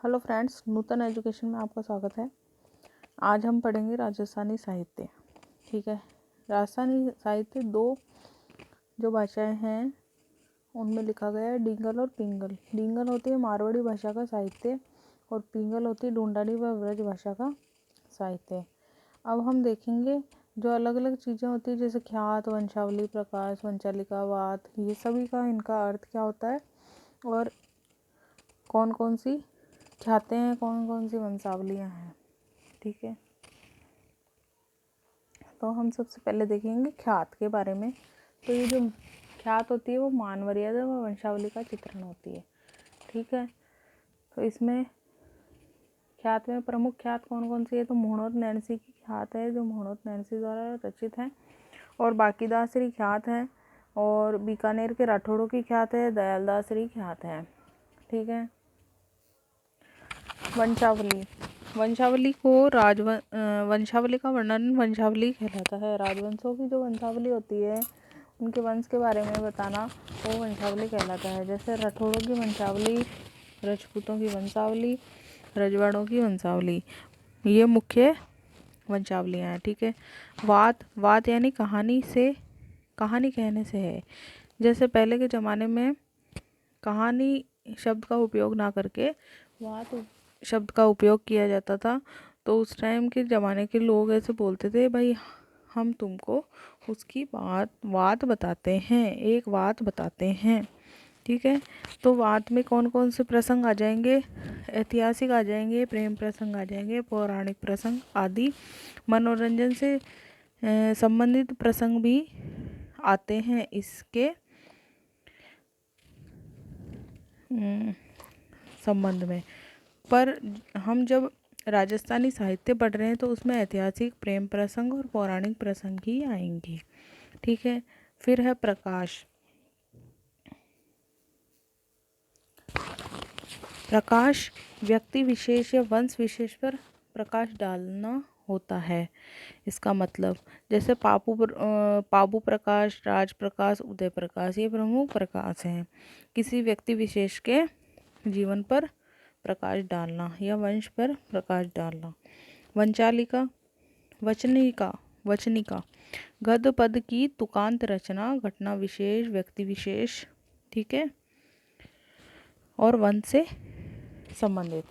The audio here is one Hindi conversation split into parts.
हेलो फ्रेंड्स, नूतन एजुकेशन में आपका स्वागत है। आज हम पढ़ेंगे राजस्थानी साहित्य। ठीक है, राजस्थानी साहित्य दो जो भाषाएं हैं उनमें लिखा गया है, डींगल और पिंगल। डींगल होती है मारवाड़ी भाषा का साहित्य और पिंगल होती है ढूंढानी व ब्रज भाषा का साहित्य। अब हम देखेंगे जो अलग अलग चीज़ें होती है, जैसे ख्यात, वंशावली, प्रकाश, वंचालिका, वात, ये सभी का इनका अर्थ क्या होता है और कौन कौन सी ख्यातें हैं, कौन कौन सी वंशावलियाँ हैं। ठीक है, तो हम सबसे पहले देखेंगे ख्यात के बारे में। तो ये जो ख्यात होती है वो मान मर्यादा व वंशावली का चित्रण होती है। ठीक है, तो इसमें ख्यात में प्रमुख ख्यात कौन कौन सी है, तो मोहनोत नैणसी की ख्यात है जो मोहनोत नैणसी द्वारा रचित है, और बाकीदासरी ख्यात है, और बीकानेर के राठौड़ों की ख्यात है, दयालदासरी ख्यात है। ठीक है, वंशावली। वंशावली को वंशावली का वर्णन वंशावली कहलाता है। राजवंशों की जो वंशावली होती है उनके वंश के बारे में बताना वो वंशावली कहलाता है। जैसे राठौड़ों की वंशावली, राजपूतों की वंशावली, रजवाड़ों की वंशावली, ये मुख्य वंशावलियाँ हैं। ठीक है, वात यानी कहानी कहने से है। जैसे पहले के ज़माने में कहानी शब्द का उपयोग ना करके वात शब्द का उपयोग किया जाता था, तो उस टाइम के ज़माने के लोग ऐसे बोलते थे, भाई हम तुमको उसकी बात बताते हैं, एक बात बताते हैं। ठीक है, तो बात में कौन कौन से प्रसंग आ जाएंगे, ऐतिहासिक आ जाएंगे, प्रेम प्रसंग आ जाएंगे, पौराणिक प्रसंग आदि, मनोरंजन से संबंधित प्रसंग भी आते हैं इसके संबंध में। पर हम जब राजस्थानी साहित्य पढ़ रहे हैं तो उसमें ऐतिहासिक, प्रेम प्रसंग और पौराणिक प्रसंग ही आएंगे। ठीक है, फिर है प्रकाश। प्रकाश व्यक्ति विशेष या वंश विशेष पर प्रकाश डालना होता है। इसका मतलब जैसे पाबू प्रकाश, राज प्रकाश, उदय प्रकाश, ये प्रमुख प्रकाश हैं। किसी व्यक्ति विशेष के जीवन पर प्रकाश डालना या वंश पर प्रकाश डालना। वंचालिका, वचनिका गद्य पद की तुकांत रचना, घटना विशेष, व्यक्ति विशेष, ठीक है, और वंश से संबंधित।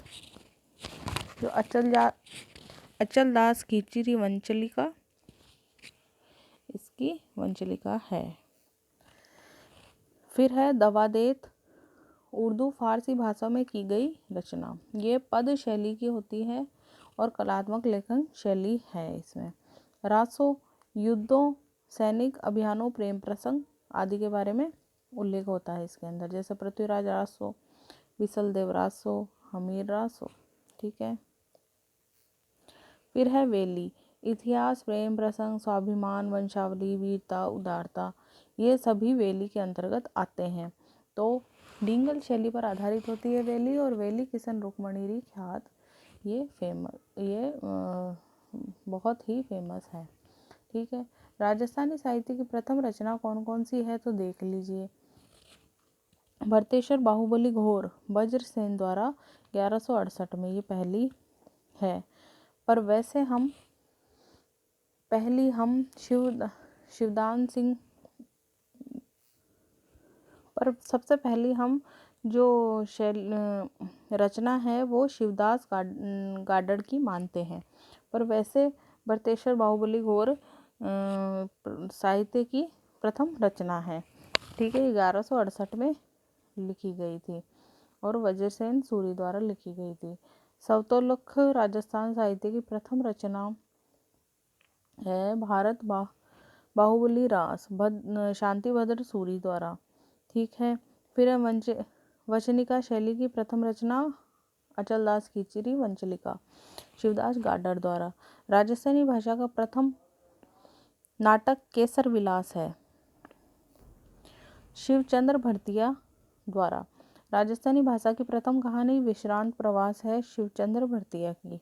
जो अचल दास खींचीरी वंचलिका, इसकी वंचलिका है। फिर है दवादेत, उर्दू फारसी भाषा में की गई रचना। ये पद शैली की होती है और कलात्मक लेखन शैली है इसमें। रासो, युद्धों, सैनिक अभियानों, प्रेम प्रसंग आदि के बारे में उल्लेख होता है इसके अंदर। जैसे पृथ्वीराज रासो, विसल देव रासो, हमीर रासो। ठीक है, फिर है वेली। इतिहास, प्रेम प्रसंग, स्वाभिमान, वंशावली, वीरता, उदारता, ये सभी वेली के अंतर्गत आते हैं। तो डींगल शैली पर आधारित होती है वेली, और वेली किशन रुक्मणीरी ख्यात ये बहुत ही फेमस है। ठीक है, राजस्थानी साहित्य की प्रथम रचना कौन कौन सी है तो देख लीजिए। भरतेश्वर बाहुबली घोर वज्रसेन द्वारा 1168 में, ये पहली है। पर वैसे हम शिवदान सिंह, पर सबसे पहली हम जो रचना है वो शिवदास गाडर की मानते हैं। पर वैसे भरतेश्वर बाहुबली घोर साहित्य की प्रथम रचना है। ठीक है, 1168 में लिखी गई थी और वज्रसेन सूरी द्वारा लिखी गई थी। सवतोलख राजस्थान साहित्य की प्रथम रचना है भारत बाहुबली रास शांति भद्र सूरी द्वारा। ठीक है, फिर है वचनिका शैली की प्रथम रचना अचल दास खींचीरी वंचलिका, शिवदास गाडर द्वारा। राजस्थानी भाषा का प्रथम नाटक केसर विलास है, शिवचंद्र भरतिया द्वारा। राजस्थानी भाषा की प्रथम कहानी विश्रांत प्रवास है, शिवचंद्र भरतिया की।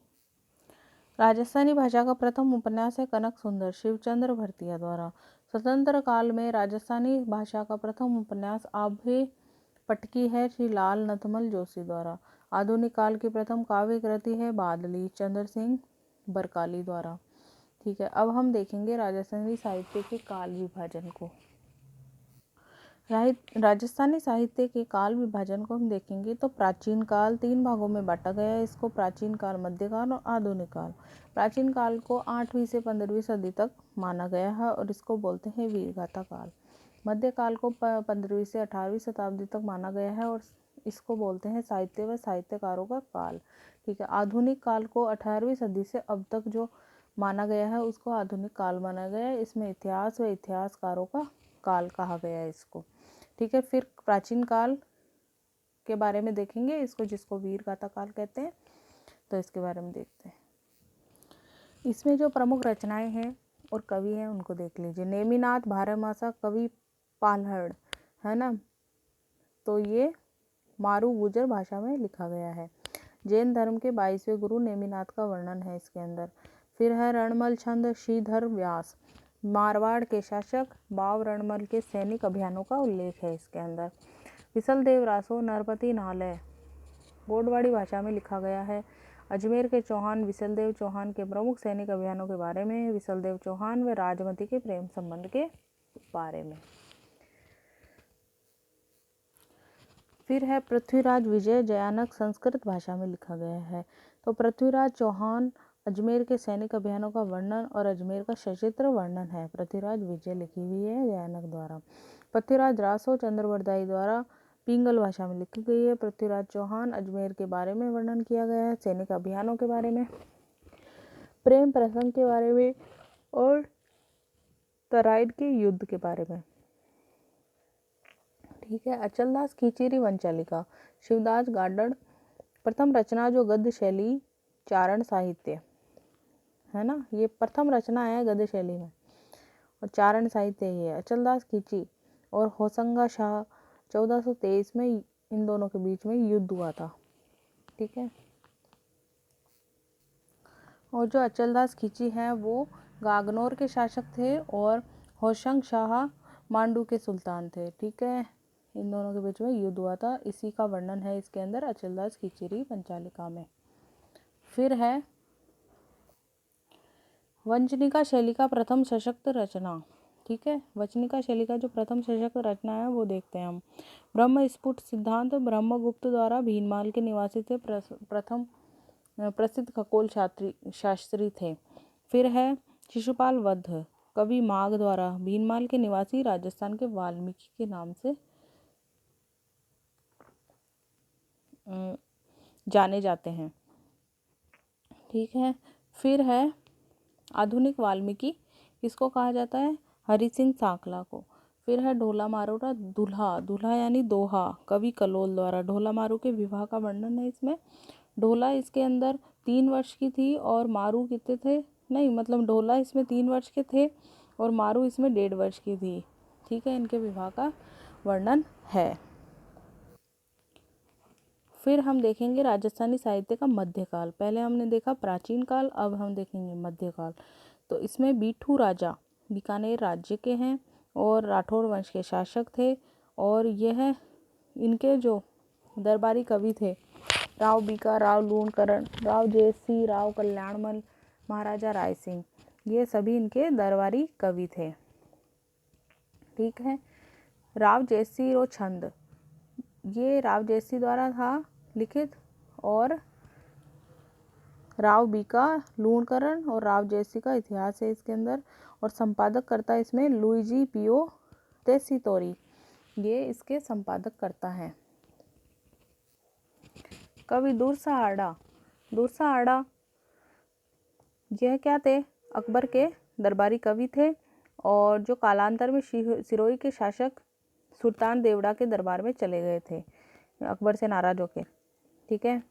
राजस्थानी भाषा का प्रथम उपन्यास है कनक सुंदर, शिवचंद्र भरतिया द्वारा। स्वतंत्र काल में राजस्थानी भाषा का प्रथम उपन्यास आभे पटकी है श्री लाल नथमल जोशी द्वारा। आधुनिक काल की प्रथम काव्य कृति है बादली चंद्र सिंह बरकाली द्वारा। ठीक है, अब हम देखेंगे राजस्थानी साहित्य के काल विभाजन को। राजस्थानी साहित्य के काल विभाजन को हम देखेंगे तो प्राचीन काल 3 भागों में बांटा गया है इसको, प्राचीन काल, मध्यकाल और आधुनिक काल। प्राचीन काल को 8वीं से 15वीं सदी तक माना गया है और इसको बोलते हैं वीरगाथा काल। मध्यकाल को 15वीं से 18वीं शताब्दी तक माना गया है और इसको बोलते हैं साहित्य व साहित्यकारों का काल। ठीक है, आधुनिक काल को 18वीं सदी से अब तक जो माना गया है उसको आधुनिक काल माना गया है। इसमें इतिहास व इतिहासकारों का काल कहा गया है इसको। ठीक है, फिर प्राचीन काल के बारे में देखेंगे इसको, जिसको वीरगाथा काल कहते हैं, तो इसके बारे में देखते हैं। इसमें जो प्रमुख रचनाएं हैं और कवि हैं उनको देख लीजिए। नेमिनाथ भारमासा कवि पालहड़ है ना, तो ये मारू गुजर भाषा में लिखा गया है। जैन धर्म के 22वें गुरु नेमिनाथ का वर्णन है इसके अंदर। फिर है रणमल छंद श्रीधर व्यास, मारवाड़ के शासक बाव रणमल के सैनिक अभियानों का उल्लेख है इसके अंदर। विसल देव रासो नरपति नालय गोडवाड़ी भाषा में लिखा गया है। अजमेर के चौहान विसल देव चौहान के प्रमुख सैनिक अभियानों के बारे में, विसल देव चौहान व राजमती के प्रेम संबंध के बारे में। फिर है पृथ्वीराज विजय जयानक संस्कृत भाषा में लिखा गया है। तो पृथ्वीराज चौहान अजमेर के सैनिक अभियानों का वर्णन और अजमेर का सचित्र वर्णन है, पृथ्वीराज विजय लिखी हुई है जयानक द्वारा। पृथ्वीराज रासो चंद्रवरदाई द्वारा पिंगल भाषा में लिखी गई है। पृथ्वीराज चौहान अजमेर के बारे में वर्णन किया गया है, सैनिक अभियानों के बारे में, प्रेम प्रसंग के बारे में और तराइन के युद्ध के बारे में। ठीक है, अचलदास खींचीरी वंचालिका शिवदास गाडड़ प्रथम रचना जो गद्य शैली चारण साहित्य है ना, ये प्रथम रचना है गद्य शैली में और चारण साहित्य ही है। अचलदास खींची और होसंगा शाह 1423 में इन दोनों के बीच में युद्ध हुआ था। ठीक है, और जो अचलदास खींची हैं वो गागनौर के शासक थे और होशंग शाह मांडू के सुल्तान थे। ठीक है, इन दोनों के बीच में युद्ध हुआ था, इसी का वर्णन है इसके अंदर अचलदास खींचीरी पंचालिका में। फिर है वंचनिका शैली का प्रथम सशक्त रचना। ठीक है, वंचनिका शैली का जो प्रथम सशक्त रचना है वो देखते हैं हम। ब्रह्म स्फुट सिद्धांत ब्रह्मगुप्त द्वारा भीनमाल के निवासी थे, प्रथम प्रसिद्ध खगोल शास्त्री थे। फिर है शिशुपाल वध कवि माघ द्वारा भीनमाल के निवासी राजस्थान के वाल्मीकि के नाम से जाने जाते हैं। ठीक है, फिर है आधुनिक वाल्मीकि, किसको कहा जाता है, हरि सिंह सांकला को। फिर है ढोला मारूरा दूल्हा, दूल्हा यानी दोहा कवि कलोल द्वारा। ढोला मारू के विवाह का वर्णन है इसमें। ढोला इसके अंदर 3 वर्ष की थी और मारू कितने थे, नहीं मतलब ढोला इसमें 3 वर्ष के थे और मारू इसमें 1.5 वर्ष की थी। ठीक है, इनके विवाह का वर्णन है। फिर हम देखेंगे राजस्थानी साहित्य का मध्यकाल। पहले हमने देखा प्राचीन काल, अब हम देखेंगे मध्यकाल। तो इसमें बीठू राजा बीकानेर राज्य के हैं और राठौर वंश के शासक थे और यह इनके जो दरबारी कवि थे राव बीका, राव लूणकरण, राव जयसी, राव कल्याणमल, महाराजा राय सिंह, ये सभी इनके दरबारी कवि थे। ठीक है, राव जयसी रो छंद, ये राव जयसी द्वारा था लिखित और राव बीका, लूणकरण और राव जयसी का इतिहास है इसके अंदर और संपादक करता है इसमें लुइजी पियो तेसितोरी, ये इसके संपादक करता है। कवि दुर्साहाड़ा, दुर्साहाड़ा यह क्या थे, अकबर के दरबारी कवि थे और जो कालांतर में सिरोही के शासक सुल्तान देवड़ा के दरबार में चले गए थे अकबर से नाराज होकर। ठीक है,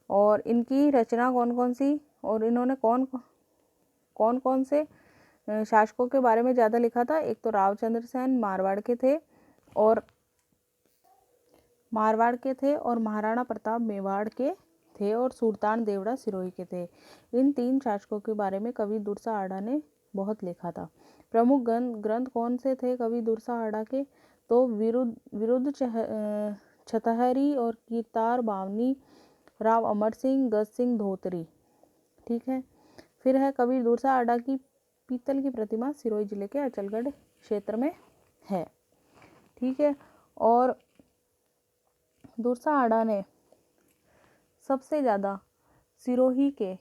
और इनकी रचना कौन कौन सी और इन्होंने कौन कौन से शासकों के बारे में ज़्यादा लिखा था, एक तो रावचंद्र सेन मारवाड़ के थे और महाराणा प्रताप मेवाड़ के थे और सुल्तान देवड़ा सिरोही के थे। इन 3 शासकों के बारे में कवि दुर्साहाड़ा ने बहुत लिखा था। प्रमुख ग्रंथ कौन से थे कवि दुर्साहाड़ा के, तो विरुद्ध छतहरी और कीरतार बावनी, राव अमर सिंह, गज सिंह धोतरी। ठीक है। फिर है कबीर दूरसा आडा की पीतल की प्रतिमा सिरोही जिले के अचलगढ़ क्षेत्र में है। ठीक है। और दूरसा आडा ने सबसे ज़्यादा सिरोही के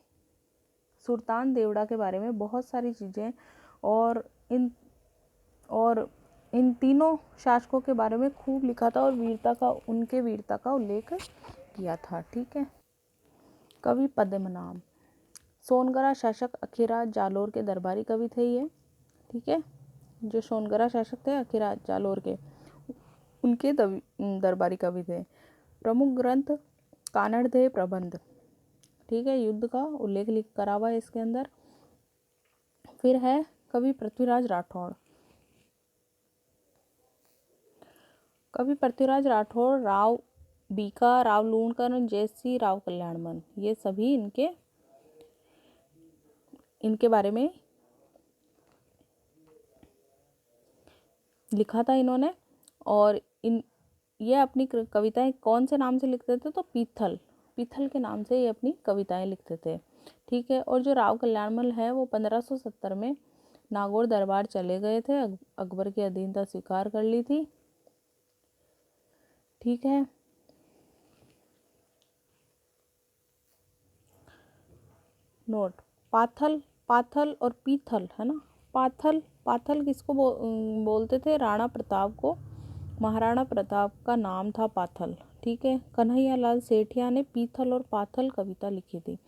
सुल्तान देवड़ा के बारे में बहुत सारी चीज़ें और इन तीनों शासकों के बारे में खूब लिखा था और उनके वीरता का उल्लेख किया था। ठीक है। कवि पद्मनाभ सोनगरा शासक अखीराज जालोर के दरबारी कवि थे ये। ठीक है। जो सोनगरा शासक थे अखीराज जालोर के, उनके दरबारी कवि थे। प्रमुख ग्रंथ कानड़देव प्रबंध। ठीक है। युद्ध का उल्लेख लिख करा हुआ है इसके अंदर। फिर है कवि पृथ्वीराज राठौड़। कवि पृथ्वीराज राठौड़ राव बीका, राव लूणकर, जयसी, राव कल्याणमल, ये सभी इनके बारे में लिखा था इन्होंने। और ये अपनी कविताएं कौन से नाम से लिखते थे? तो पीथल के नाम से ये अपनी कविताएं लिखते थे। ठीक है। और जो राव कल्याणमल है वो 1570 में नागौर दरबार चले गए थे, अकबर की अधीनता स्वीकार कर ली थी। ठीक है। नोट, पाथल और पीथल है ना। पाथल किसको बोलते थे? राणा प्रताप को। महाराणा प्रताप का नाम था पाथल। ठीक है। कन्हैया लाल सेठिया ने पीथल और पाथल कविता लिखी थी।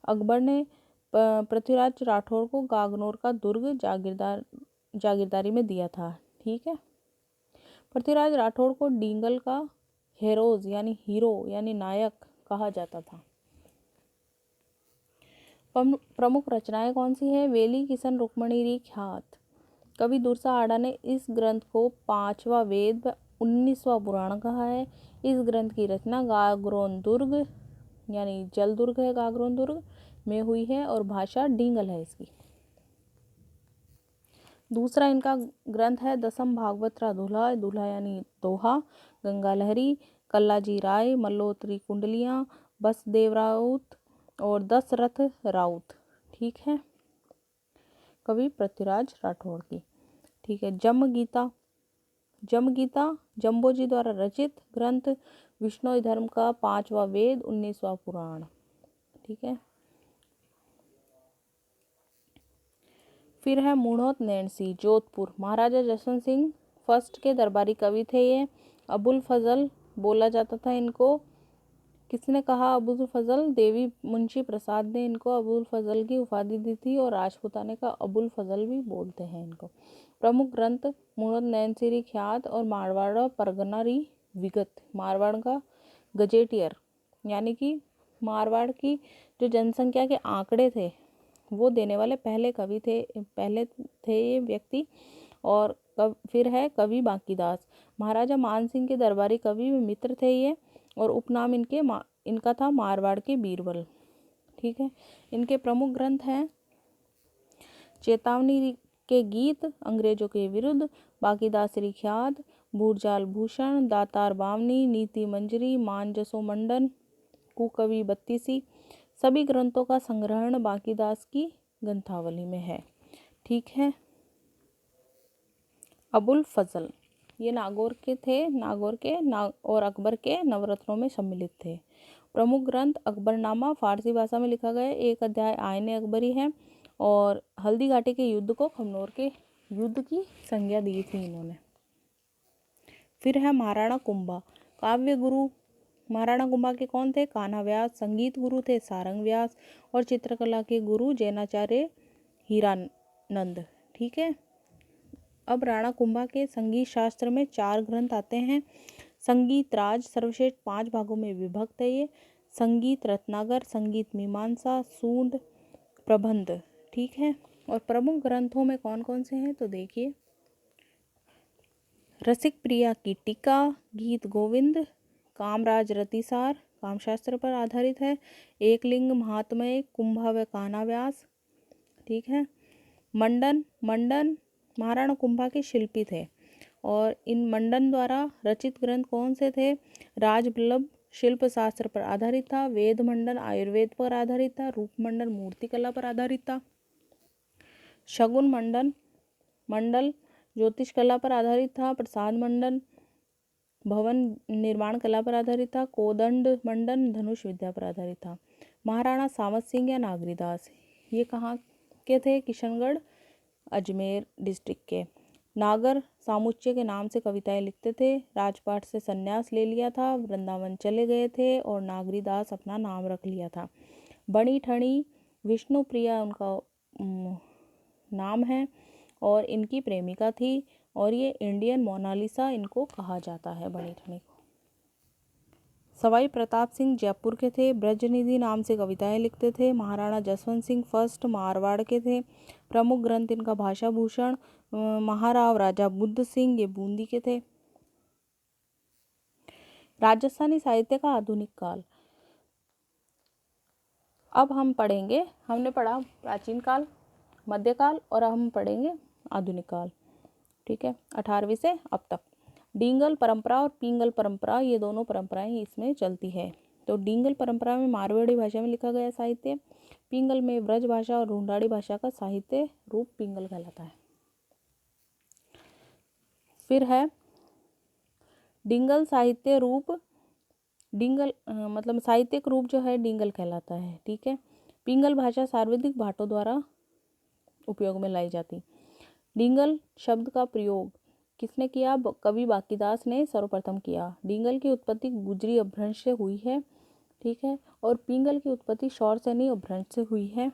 अकबर ने पृथ्वीराज राठौड़ को गागनौर का दुर्ग जागीरदारी में दिया था। ठीक है। पृथ्वीराज राठौड़ को डींगल का हेरोज यानी हीरो यानी नायक कहा जाता था। प्रमुख रचनाएं कौन सी है? वेली किशन रुक्मणी री ख्यात। कवि दूरसा आडा ने इस ग्रंथ को 5वां वेद व 19वां पुराण कहा है। इस ग्रंथ की रचना गागरोन दुर्ग यानी जल दुर्ग है गागरोन दुर्ग में हुई है और भाषा डींगल है इसकी। दूसरा इनका ग्रंथ है दसम भागवतरा दूल्हा यानी दोहा, गंगा लहरी, कल्लाजी राय, मल्लोत्री कुंडलियाँ, बसदेव राउत और दशरथ राउत। ठीक है। कवि पृथ्वीराज राठौड़ की। ठीक है। जम गीता जम्बोजी द्वारा रचित ग्रंथ, विष्णु धर्म का 5वां वेद 19वां पुराण। ठीक है। फिर है मूढ़ोत नैणसी जोधपुर, महाराजा जसवंत सिंह फर्स्ट के दरबारी कवि थे ये। अबुल फजल बोला जाता था इनको। किसने कहा अबुल फजल? देवी मुंशी प्रसाद ने इनको अबुल फजल की उपाधि दी थी और राजपूताने का अबुल फजल भी बोलते हैं इनको। प्रमुख ग्रंथ मूढ़ोत नैनसी ख्यात और मारवाड़ परगना री विगत। मारवाड़ का गजेटियर यानी कि मारवाड़ की जो जनसंख्या के आंकड़े थे वो देने वाले पहले थे ये व्यक्ति। और फिर है कवि बांकीदास, महाराजा मान सिंह के दरबारी कवि में मित्र थे ये और उपनाम इनका था मारवाड़ के बीरबल। ठीक है। इनके प्रमुख ग्रंथ हैं चेतावनी के गीत अंग्रेजों के विरुद्ध, बांकीदास री ख्यात, भूरजाल भूषण, दातार बावनी, नीति मंजरी, मान जसो मंडन, कुकवि बत्तीसी। सभी ग्रंथों का संग्रहण बांकीदास की ग्रंथावली में है। ठीक है। अबुल फजल ये नागौर के और अकबर के नवरत्नों में सम्मिलित थे। प्रमुख ग्रंथ अकबरनामा फारसी भाषा में लिखा गया, एक अध्याय आयने अकबरी है और हल्दी घाटी के युद्ध को खमनोर के युद्ध की संज्ञा दी थी इन्होंने। फिर है महाराणा कुंभा काव्य गुरु। महाराणा कुंभा के कौन थे? कान्हा व्यास। संगीत गुरु थे सारंग व्यास और चित्रकला के गुरु जैनाचार्य हीरानंद। ठीक है। अब राणा कुंभा के संगीत शास्त्र में 4 ग्रंथ आते हैं। संगीत राज सर्वश्रेष्ठ 5 भागों में विभक्त है ये। संगीत रत्नाकर, संगीत मीमांसा, सूंद, प्रबंध। ठीक है। और प्रमुख ग्रंथों में कौन कौन से हैं तो देखिए, रसिक प्रिया की टीका, गीत गोविंद, कामराज रतिसार कामशास्त्र पर आधारित है, एकलिंग महात्म्य, कुंभा व कान्हा व्यास। ठीक है। मंडन महाराणा कुंभा के शिल्पी थे और इन मंडन द्वारा रचित ग्रंथ कौन से थे? राजवल्लभ शिल्प शास्त्र पर आधारित था। वेद मंडन आयुर्वेद पर आधारित था। रूप मंडन मूर्तिकला पर आधारित था। शगुन मंडल ज्योतिष कला पर आधारित था। प्रसाद मंडन भवन निर्माण कला पर आधारित था। कोदंड मंडन धनुष विद्या पर आधारित था। महाराणा सावत सिंह या नागरीदास ये कहाँ के थे? किशनगढ़ अजमेर डिस्ट्रिक्ट के। नागर सामुच्चय के नाम से कविताएं लिखते थे। राजपाट से संन्यास ले लिया था। वृंदावन चले गए थे और नागरीदास अपना नाम रख लिया था। बणी ठणी विष्णुप्रिया उनका नाम है और इनकी प्रेमिका थी और ये इंडियन मोनालिसा इनको कहा जाता है बणी ठणी को। सवाई प्रताप सिंह जयपुर के थे। ब्रजनिधि नाम से कविताएं लिखते थे। महाराणा जसवंत सिंह फर्स्ट मारवाड़ के थे। प्रमुख ग्रंथ इनका भाषा भूषण। महाराव राजा बुद्ध सिंह ये बूंदी के थे। राजस्थानी साहित्य का आधुनिक काल। अब हम पढ़ेंगे, हमने पढ़ा प्राचीन काल, मध्यकाल और अब हम पढ़ेंगे आधुनिक काल। ठीक है, 18वीं से अब तक। डींगल परंपरा और पिंगल परंपरा ये दोनों परंपराएं इसमें चलती है। तो डींगल परंपरा में मारवाड़ी भाषा में लिखा गया साहित्य, पिंगल में ब्रज भाषा और ढूंढाड़ी भाषा का साहित्य रूप पिंगल कहलाता है। फिर है डिंगल साहित्य रूप, डिंगल मतलब साहित्यिक रूप जो है डिंगल कहलाता है। ठीक है, पिंगल भाषा सर्वाधिक भाटों द्वारा उपयोग में लाई जाती। डिंगल शब्द का प्रयोग किसने किया? कवि बाकीदास ने सर्वप्रथम किया। डिंगल की उत्पत्ति गुजरी अपभ्रंश से हुई है। ठीक है, और पिंगल की उत्पत्ति शौरसेनी अपभ्रंश से हुई है।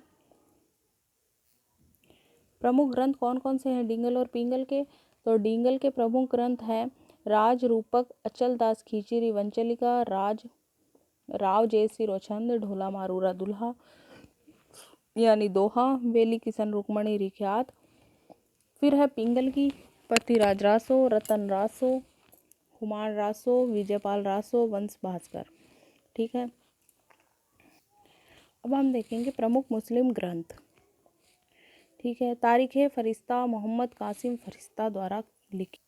प्रमुख ग्रंथ कौन कौन से हैं डिंगल और पिंगल के? तो डिंगल के प्रमुख ग्रंथ हैं राज रूपक, अचल दास खींचीरी वंचलिका, राव जयसी रोचंद, ढोला मारूरा दुल्हा यानी दोहा, वेली किशन रुक्मणी रिख्यात। फिर है पिंगल की पृथ्वीराज रासो, रतन रासो, हुमायूं रासो, विजयपाल रासो, वंश भास्कर। ठीक है, अब हम देखेंगे प्रमुख मुस्लिम ग्रंथ। ठीक है, तारीख़ फरिश्ता मोहम्मद कासिम फरिश्ता द्वारा लिखी,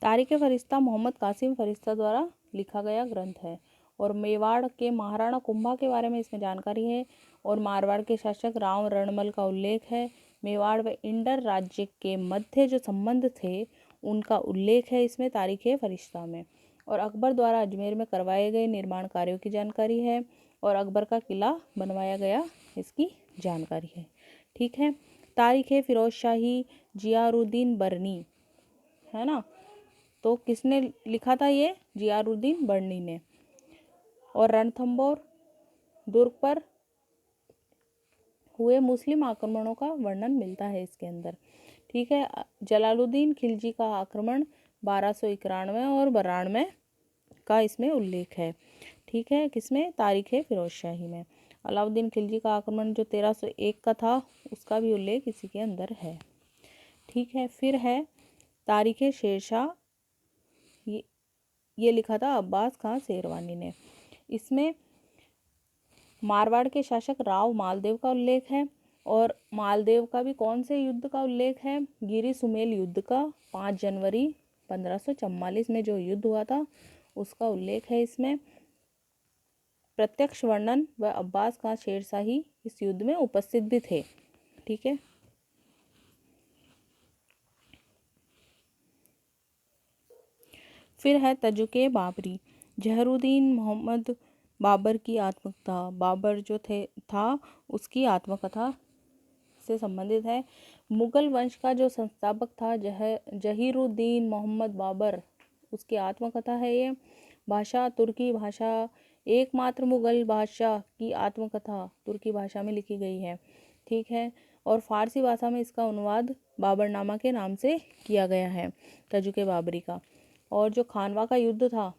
तारीख़ फरिश्ता मोहम्मद कासिम फरिश्ता द्वारा लिखा गया ग्रंथ है। और मेवाड़ के महाराणा कुंभा के बारे में इसमें जानकारी है और मारवाड़ के शासक राव रणमल का उल्लेख है। मेवाड़ व इंडर राज्य के मध्य जो संबंध थे उनका उल्लेख है इसमें तारीख़ फरिश्ता में। और अकबर द्वारा अजमेर में करवाए गए निर्माण कार्यों की जानकारी है और अकबर का किला बनवाया गया इसकी जानकारी है। ठीक है, तारीख़ फिरोज शाही जियारुद्दीन बरनी है ना, तो किसने लिखा था ये? जियारुद्दीन बरनी ने। और रणथंबोर दुर्ग पर हुए मुस्लिम आक्रमणों का वर्णन मिलता है इसके अंदर। ठीक है, जलालुद्दीन खिलजी का आक्रमण 1291 और 92 का इसमें उल्लेख है। ठीक है, किसमें? तारीख़ फिरोज शाही में। अलाउद्दीन खिलजी का आक्रमण जो 1301 का था उसका भी उल्लेख इसी के अंदर है। ठीक है, फिर है तारीख़ शेरशाह, ये लिखा था अब्बास खां शेरवानी ने। इसमें मारवाड़ के शासक राव मालदेव का उल्लेख है और मालदेव का भी कौन से युद्ध का उल्लेख है? गिरी सुमेल युद्ध का 5 जनवरी 1544 में जो युद्ध हुआ था उसका उल्लेख है इसमें। प्रत्यक्ष वर्णन व अब्बास खां शेरशाही इस युद्ध में उपस्थित भी थे। ठीक है, फिर है तजुके बाबरी, जहरुद्दीन मोहम्मद बाबर की आत्मकथा। बाबर जो था उसकी आत्मकथा से संबंधित है। मुगल वंश का जो संस्थापक था जहीरुद्दीन मोहम्मद बाबर, उसकी आत्मकथा है ये। भाषा तुर्की भाषा, एकमात्र मुगल बादशाह की आत्मकथा तुर्की भाषा में लिखी गई है। ठीक है, और फारसी भाषा में इसका अनुवाद बाबरनामा के नाम से किया गया है तजुके बाबरी का। और जो खानवा का युद्ध था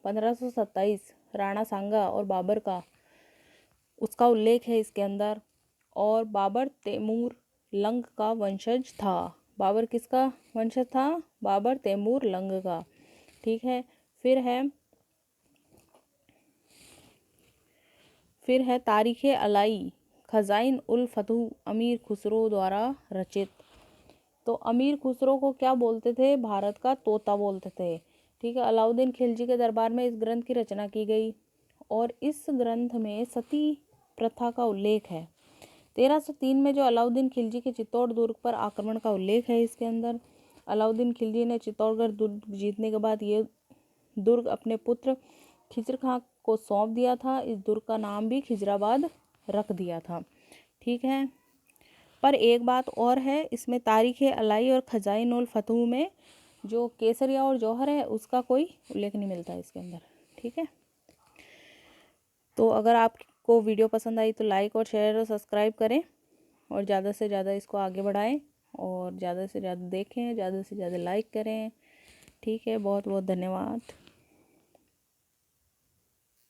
1527 राणा सांगा और बाबर का, उसका उल्लेख है इसके अंदर। और बाबर तैमूर लंग का वंशज था। बाबर किसका वंशज था? बाबर तैमूर लंग का। ठीक है, फिर है तारीख़ अलाई खज़ाइन उल फतह अमीर खुसरो द्वारा रचित। तो अमीर खुसरो को क्या बोलते थे? भारत का तोता बोलते थे। ठीक है। अलाउद्दीन खिलजी के दरबार में इस ग्रंथ की रचना की गई और इस ग्रंथ में सती प्रथा का उल्लेख है। 1303 में जो अलाउद्दीन खिलजी के चित्तौड़ दुर्ग पर आक्रमण का उल्लेख है इसके अंदर। अलाउद्दीन खिलजी ने चित्तौड़गढ़ दुर्ग जीतने के बाद ये दुर्ग अपने पुत्र खिजर खां को सौंप दिया था। इस दुर्ग का नाम भी खिजराबाद रख दिया था। ठीक है। पर एक बात और है, इसमें तारीख अलाई और खजाइन उल फतह में जो केसरिया और जौहर है उसका कोई उल्लेख नहीं मिलता इसके अंदर। ठीक है। तो अगर आपको वीडियो पसंद आई तो लाइक और शेयर और सब्सक्राइब करें और ज़्यादा से ज़्यादा इसको आगे बढ़ाएं और ज़्यादा से ज़्यादा देखें, ज़्यादा से ज़्यादा लाइक करें। ठीक है। बहुत बहुत धन्यवाद।